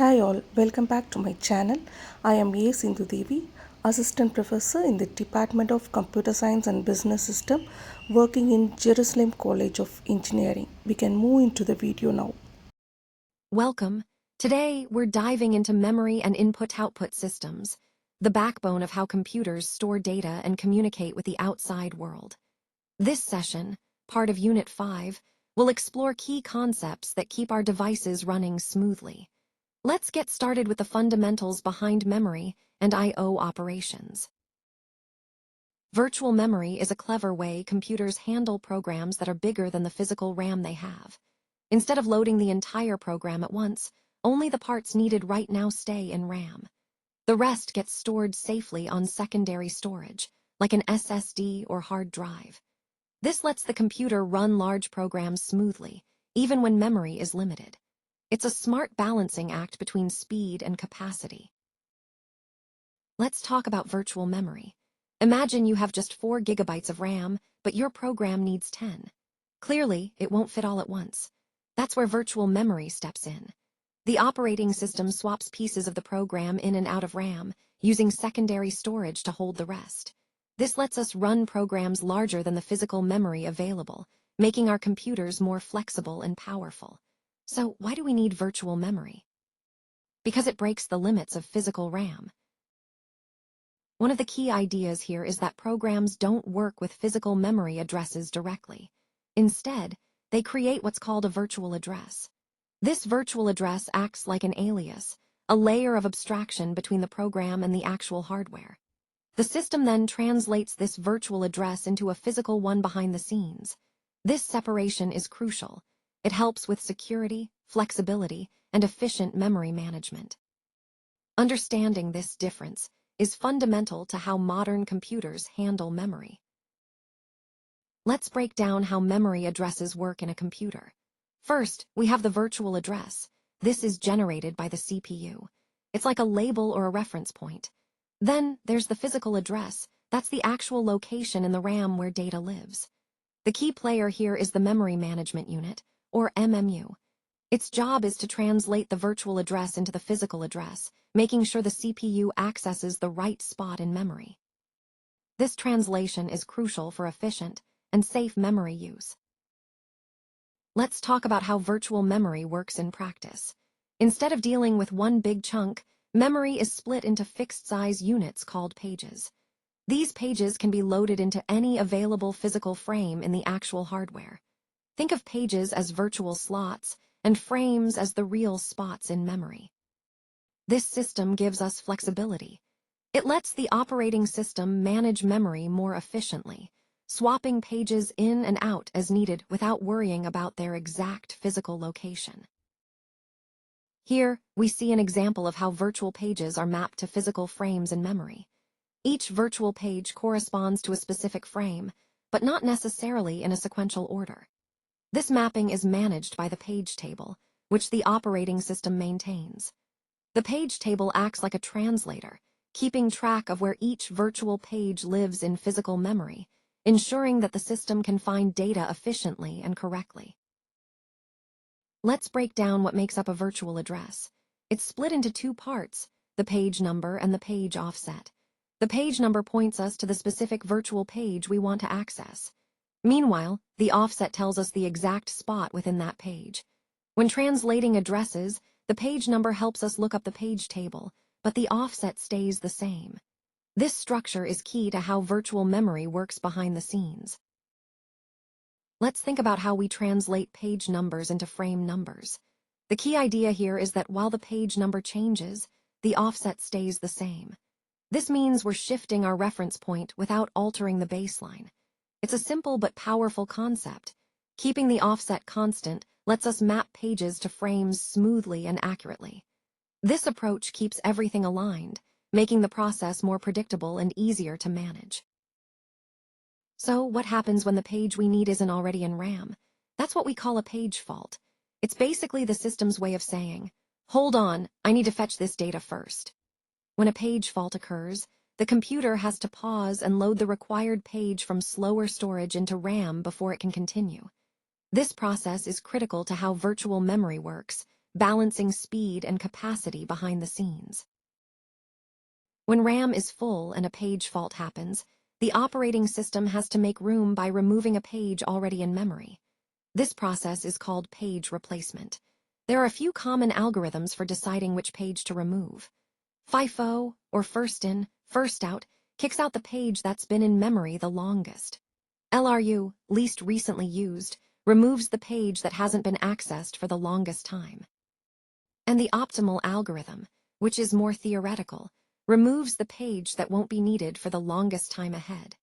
Hi all, welcome back to my channel. I am A. Sindhu Devi, Assistant Professor in the Department of Computer Science and Business System, working in Jerusalem College of Engineering. We can move into the video now. Welcome. Today, we're diving into memory and input-output systems, the backbone of how computers store data and communicate with the outside world. This session, part of Unit 5, will explore key concepts that keep our devices running smoothly. Let's get started with the fundamentals behind memory and I/O operations. Virtual memory is a clever way computers handle programs that are bigger than the physical RAM they have. Instead of loading the entire program at once, only the parts needed right now stay in RAM. The rest gets stored safely on secondary storage, like an SSD or hard drive. This lets the computer run large programs smoothly, even when memory is limited. It's a smart balancing act between speed and capacity. Let's talk about virtual memory. Imagine you have just 4 gigabytes of RAM, but your program needs 10. Clearly, it won't fit all at once. That's where virtual memory steps in. The operating system swaps pieces of the program in and out of RAM, using secondary storage to hold the rest. This lets us run programs larger than the physical memory available, making our computers more flexible and powerful. So, why do we need virtual memory? Because it breaks the limits of physical RAM. One of the key ideas here is that programs don't work with physical memory addresses directly. Instead, they create what's called a virtual address. This virtual address acts like an alias, a layer of abstraction between the program and the actual hardware. The system then translates this virtual address into a physical one behind the scenes. This separation is crucial. It helps with security, flexibility, and efficient memory management. Understanding this difference is fundamental to how modern computers handle memory. Let's break down how memory addresses work in a computer. First, we have the virtual address. This is generated by the CPU. It's like a label or a reference point. Then, there's the physical address. That's the actual location in the RAM where data lives. The key player here is the Memory Management Unit, or MMU. Its job is to translate the virtual address into the physical address, making sure the CPU accesses the right spot in memory. This translation is crucial for efficient and safe memory use. Let's talk about how virtual memory works in practice. Instead of dealing with one big chunk, memory is split into fixed-size units called pages. These pages can be loaded into any available physical frame in the actual hardware. Think of pages as virtual slots and frames as the real spots in memory. This system gives us flexibility. It lets the operating system manage memory more efficiently, swapping pages in and out as needed without worrying about their exact physical location. Here, we see an example of how virtual pages are mapped to physical frames in memory. Each virtual page corresponds to a specific frame, but not necessarily in a sequential order. This mapping is managed by the page table, which the operating system maintains. The page table acts like a translator, keeping track of where each virtual page lives in physical memory, ensuring that the system can find data efficiently and correctly. Let's break down what makes up a virtual address. It's split into 2 parts, the page number and the page offset. The page number points us to the specific virtual page we want to access. Meanwhile, the offset tells us the exact spot within that page. When translating addresses, the page number helps us look up the page table, but the offset stays the same. This structure is key to how virtual memory works behind the scenes. Let's think about how we translate page numbers into frame numbers. The key idea here is that while the page number changes, the offset stays the same. This means we're shifting our reference point without altering the baseline. It's a simple but powerful concept. Keeping the offset constant lets us map pages to frames smoothly and accurately. This approach keeps everything aligned, making the process more predictable and easier to manage. So, what happens when the page we need isn't already in RAM? That's what we call a page fault. It's basically the system's way of saying, "Hold on, I need to fetch this data first." When a page fault occurs, the computer has to pause and load the required page from slower storage into RAM before it can continue. This process is critical to how virtual memory works, balancing speed and capacity behind the scenes. When RAM is full and a page fault happens, the operating system has to make room by removing a page already in memory. This process is called page replacement. There are a few common algorithms for deciding which page to remove. FIFO, or first in, first out, kicks out the page that's been in memory the longest. LRU, least recently used, removes the page that hasn't been accessed for the longest time. And the optimal algorithm, which is more theoretical, removes the page that won't be needed for the longest time ahead.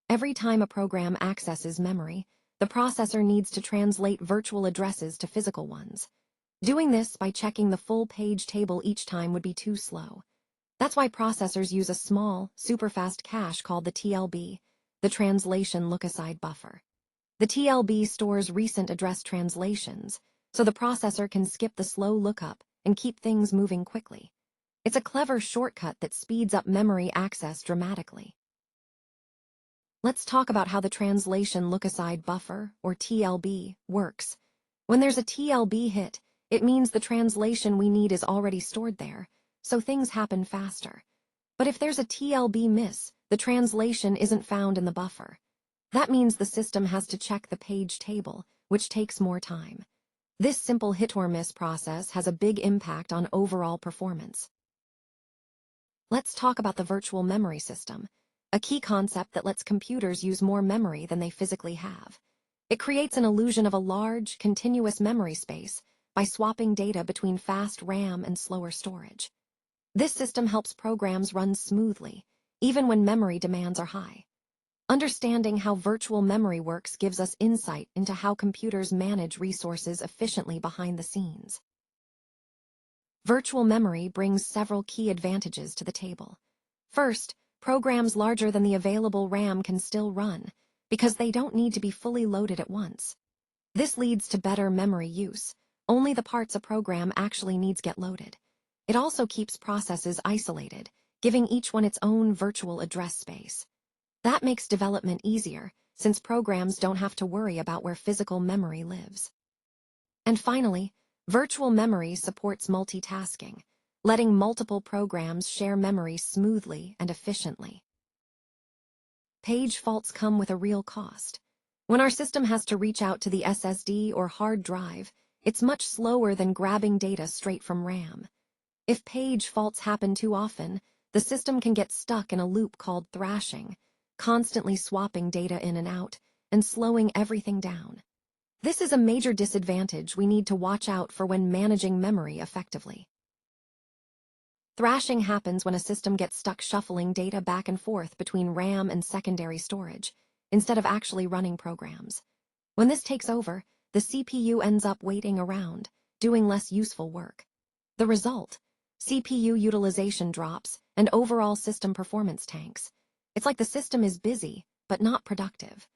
Every time a program accesses memory, the processor needs to translate virtual addresses to physical ones. Doing this by checking the full page table each time would be too slow. That's why processors use a small, superfast cache called the TLB, the Translation Look-Aside Buffer. The TLB stores recent address translations, so the processor can skip the slow lookup and keep things moving quickly. It's a clever shortcut that speeds up memory access dramatically. Let's talk about how the Translation Look-Aside Buffer, or TLB, works. When there's a TLB hit, it means the translation we need is already stored there, so things happen faster. But if there's a TLB miss, the translation isn't found in the buffer. That means the system has to check the page table, which takes more time. This simple hit or miss process has a big impact on overall performance. Let's talk about the virtual memory system, a key concept that lets computers use more memory than they physically have. It creates an illusion of a large, continuous memory space by swapping data between fast RAM and slower storage. This system helps programs run smoothly, even when memory demands are high. Understanding how virtual memory works gives us insight into how computers manage resources efficiently behind the scenes. Virtual memory brings several key advantages to the table. First, programs larger than the available RAM can still run, because they don't need to be fully loaded at once. This leads to better memory use. Only the parts a program actually needs get loaded. It also keeps processes isolated, giving each one its own virtual address space. That makes development easier, since programs don't have to worry about where physical memory lives. And finally, virtual memory supports multitasking, letting multiple programs share memory smoothly and efficiently. Page faults come with a real cost. When our system has to reach out to the SSD or hard drive, it's much slower than grabbing data straight from RAM. If page faults happen too often, the system can get stuck in a loop called thrashing, constantly swapping data in and out, and slowing everything down. This is a major disadvantage we need to watch out for when managing memory effectively. Thrashing happens when a system gets stuck shuffling data back and forth between RAM and secondary storage, instead of actually running programs. When this takes over, the CPU ends up waiting around, doing less useful work. The result? CPU utilization drops, and overall system performance tanks. It's like the system is busy, but not productive.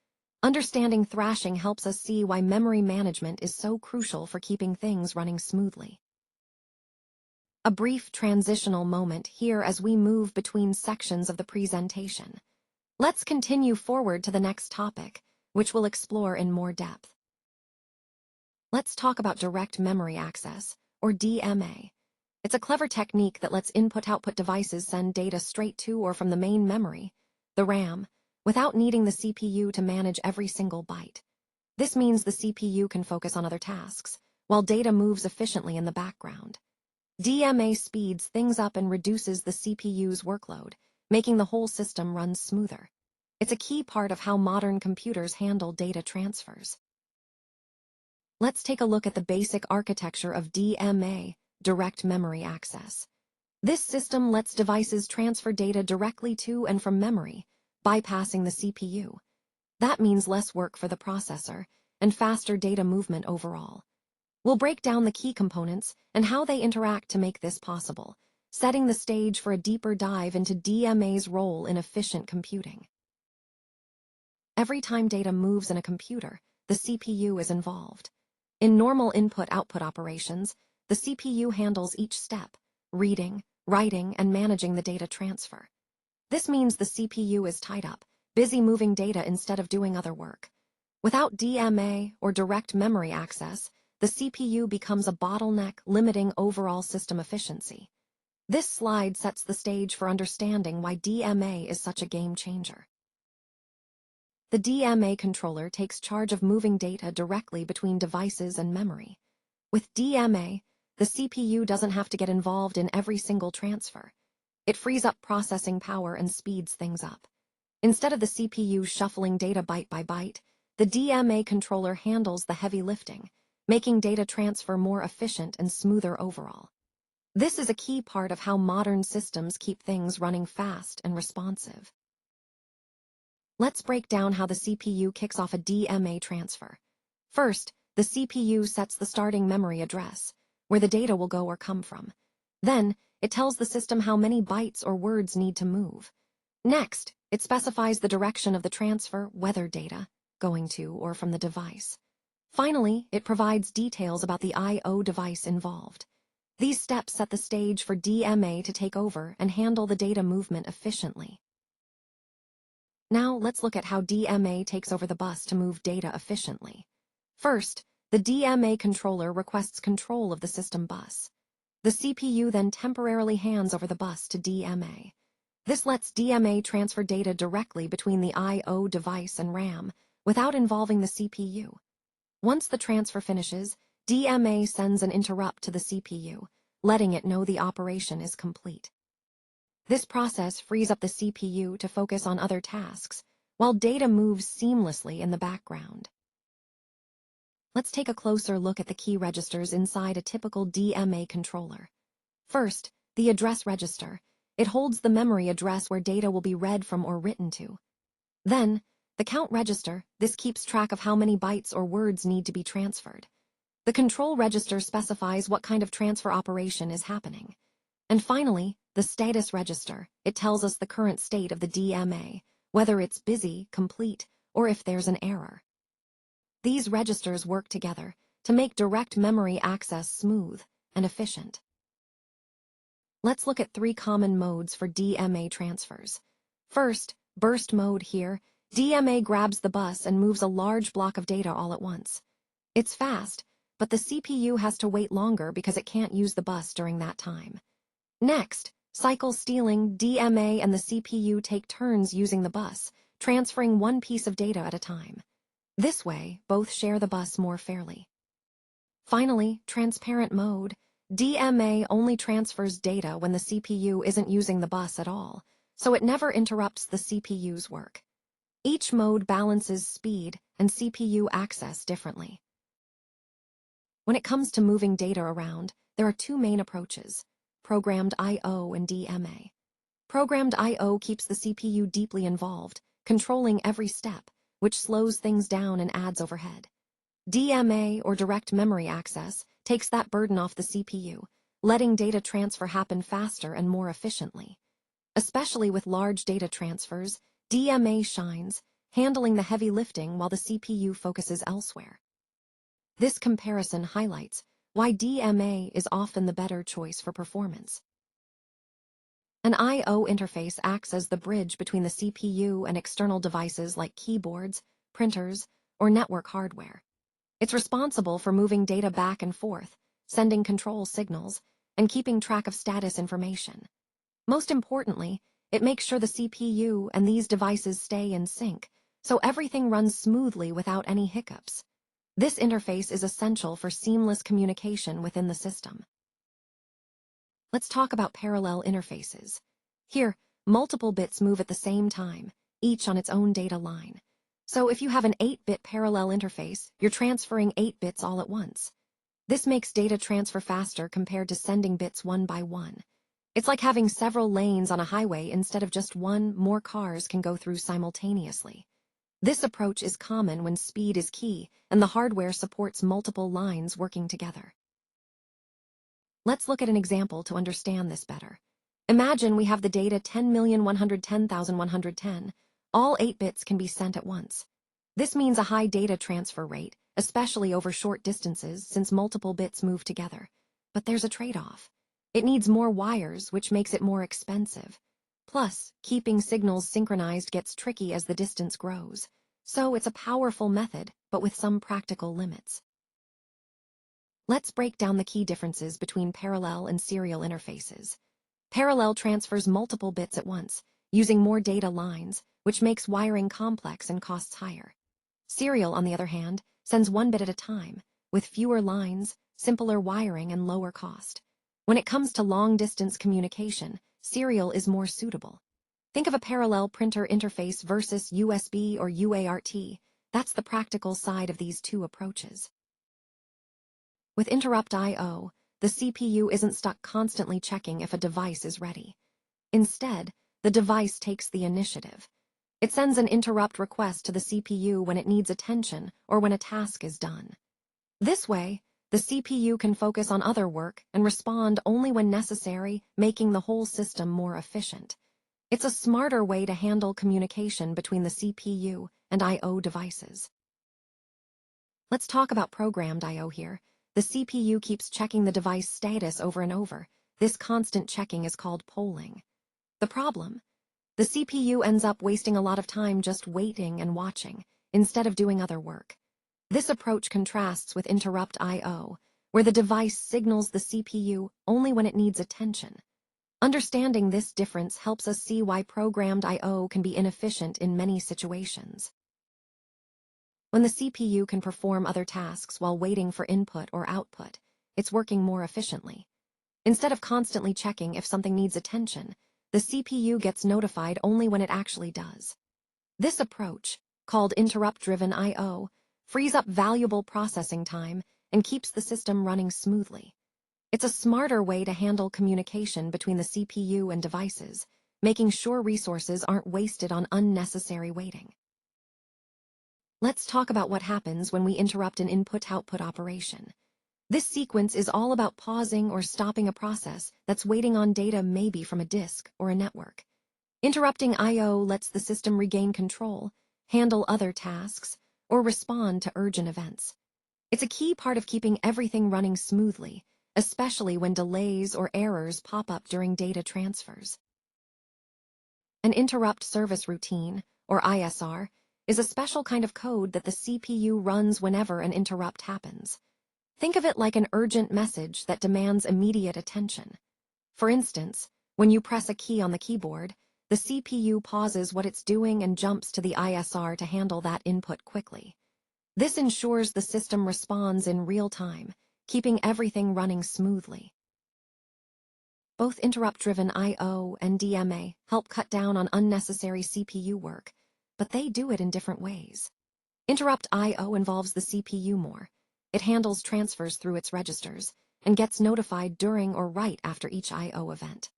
Understanding thrashing helps us see why memory management is so crucial for keeping things running smoothly. A brief transitional moment here as we move between sections of the presentation. Let's continue forward to the next topic, which we'll explore in more depth. Let's talk about direct memory access, or DMA. It's a clever technique that lets input-output devices send data straight to or from the main memory, the RAM, without needing the CPU to manage every single byte. This means the CPU can focus on other tasks, while data moves efficiently in the background. DMA speeds things up and reduces the CPU's workload, making the whole system run smoother. It's a key part of how modern computers handle data transfers. Let's take a look at the basic architecture of DMA, direct memory access. This system lets devices transfer data directly to and from memory, bypassing the CPU. That means less work for the processor and faster data movement overall. We'll break down the key components and how they interact to make this possible, setting the stage for a deeper dive into DMA's role in efficient computing. Every time data moves in a computer, the CPU is involved. In normal input-output operations, the CPU handles each step, reading, writing, and managing the data transfer. This means the CPU is tied up, busy moving data instead of doing other work. Without DMA, or direct memory access, the CPU becomes a bottleneck, limiting overall system efficiency. This slide sets the stage for understanding why DMA is such a game changer. The DMA controller takes charge of moving data directly between devices and memory. With DMA, the CPU doesn't have to get involved in every single transfer. It frees up processing power and speeds things up. Instead of the CPU shuffling data byte by byte, the DMA controller handles the heavy lifting, making data transfer more efficient and smoother overall. This is a key part of how modern systems keep things running fast and responsive. Let's break down how the CPU kicks off a DMA transfer. First, the CPU sets the starting memory address, where the data will go or come from. Then, it tells the system how many bytes or words need to move. Next, it specifies the direction of the transfer, whether data, going to or from the device. Finally, it provides details about the I/O device involved. These steps set the stage for DMA to take over and handle the data movement efficiently. Now, let's look at how DMA takes over the bus to move data efficiently. First, the DMA controller requests control of the system bus. The CPU then temporarily hands over the bus to DMA. This lets DMA transfer data directly between the I/O device and RAM without involving the CPU. Once the transfer finishes, DMA sends an interrupt to the CPU, letting it know the operation is complete. This process frees up the CPU to focus on other tasks, while data moves seamlessly in the background. Let's take a closer look at the key registers inside a typical DMA controller. First, the address register. It holds the memory address where data will be read from or written to. Then, the count register. This keeps track of how many bytes or words need to be transferred. The control register specifies what kind of transfer operation is happening. And finally, the status register. It tells us the current state of the DMA, whether it's busy, complete, or if there's an error. These registers work together to make direct memory access smooth and efficient. Let's look at 3 common modes for DMA transfers. First, burst mode. Here, DMA grabs the bus and moves a large block of data all at once. It's fast, but the CPU has to wait longer because it can't use the bus during that time. Next, cycle stealing. DMA and the CPU take turns using the bus, transferring one piece of data at a time. This way, both share the bus more fairly. Finally, transparent mode. DMA only transfers data when the CPU isn't using the bus at all, so it never interrupts the CPU's work. Each mode balances speed and CPU access differently. When it comes to moving data around, there are 2 main approaches: programmed I/O and DMA. Programmed I/O keeps the CPU deeply involved, controlling every step, which slows things down and adds overhead. DMA, or direct memory access, takes that burden off the CPU, letting data transfer happen faster and more efficiently. Especially with large data transfers, DMA shines, handling the heavy lifting while the CPU focuses elsewhere. This comparison highlights why DMA is often the better choice for performance. An I/O interface acts as the bridge between the CPU and external devices like keyboards, printers, or network hardware. It's responsible for moving data back and forth, sending control signals, and keeping track of status information. Most importantly, it makes sure the CPU and these devices stay in sync, so everything runs smoothly without any hiccups. This interface is essential for seamless communication within the system. Let's talk about parallel interfaces. Here, multiple bits move at the same time, each on its own data line. So if you have an 8-bit parallel interface, you're transferring 8 bits all at once. This makes data transfer faster compared to sending bits one by one. It's like having several lanes on a highway instead of just one. More cars can go through simultaneously. This approach is common when speed is key and the hardware supports multiple lines working together. Let's look at an example to understand this better. Imagine we have the data 10,110,110. All 8 bits can be sent at once. This means a high data transfer rate, especially over short distances since multiple bits move together. But there's a trade-off. It needs more wires, which makes it more expensive. Plus, keeping signals synchronized gets tricky as the distance grows. So it's a powerful method, but with some practical limits. Let's break down the key differences between parallel and serial interfaces. Parallel transfers multiple bits at once, using more data lines, which makes wiring complex and costs higher. Serial, on the other hand, sends one bit at a time, with fewer lines, simpler wiring, and lower cost. When it comes to long-distance communication, serial is more suitable. Think of a parallel printer interface versus USB or UART. That's the practical side of these two approaches. With interrupt I/O, the CPU isn't stuck constantly checking if a device is ready. Instead, the device takes the initiative. It sends an interrupt request to the CPU when it needs attention or when a task is done. This way, the CPU can focus on other work and respond only when necessary, making the whole system more efficient. It's a smarter way to handle communication between the CPU and I/O devices. Let's talk about programmed I/O here. The CPU keeps checking the device status over and over. This constant checking is called polling. The problem? The CPU ends up wasting a lot of time just waiting and watching, instead of doing other work. This approach contrasts with interrupt I/O, where the device signals the CPU only when it needs attention. Understanding this difference helps us see why programmed I/O can be inefficient in many situations. When the CPU can perform other tasks while waiting for input or output, it's working more efficiently. Instead of constantly checking if something needs attention, the CPU gets notified only when it actually does. This approach, called interrupt-driven I/O, frees up valuable processing time and keeps the system running smoothly. It's a smarter way to handle communication between the CPU and devices, making sure resources aren't wasted on unnecessary waiting. Let's talk about what happens when we interrupt an input-output operation. This sequence is all about pausing or stopping a process that's waiting on data, maybe from a disk or a network. Interrupting I/O lets the system regain control, handle other tasks, or respond to urgent events. It's a key part of keeping everything running smoothly, especially when delays or errors pop up during data transfers. An interrupt service routine, or ISR, is a special kind of code that the CPU runs whenever an interrupt happens. Think of it like an urgent message that demands immediate attention. For instance, when you press a key on the keyboard, the CPU pauses what it's doing and jumps to the ISR to handle that input quickly. This ensures the system responds in real time, keeping everything running smoothly. Both interrupt-driven I/O and DMA help cut down on unnecessary CPU work, but they do it in different ways. Interrupt I/O involves the CPU more. It handles transfers through its registers and gets notified during or right after each I/O event.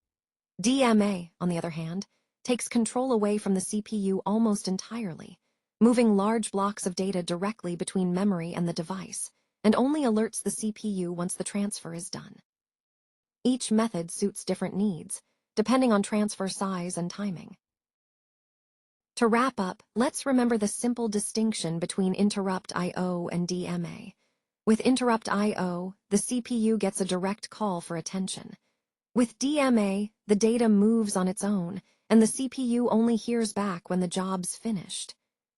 DMA, on the other hand, takes control away from the CPU almost entirely, moving large blocks of data directly between memory and the device, and only alerts the CPU once the transfer is done. Each method suits different needs, depending on transfer size and timing. To wrap up, let's remember the simple distinction between interrupt I/O and DMA. With interrupt I/O, the CPU gets a direct call for attention. With DMA, the data moves on its own, and the CPU only hears back when the job's finished.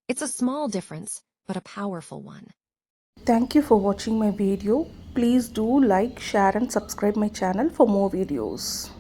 It's a small difference, but a powerful one. Thank you for watching my video. Please do like, share and subscribe my channel for more videos.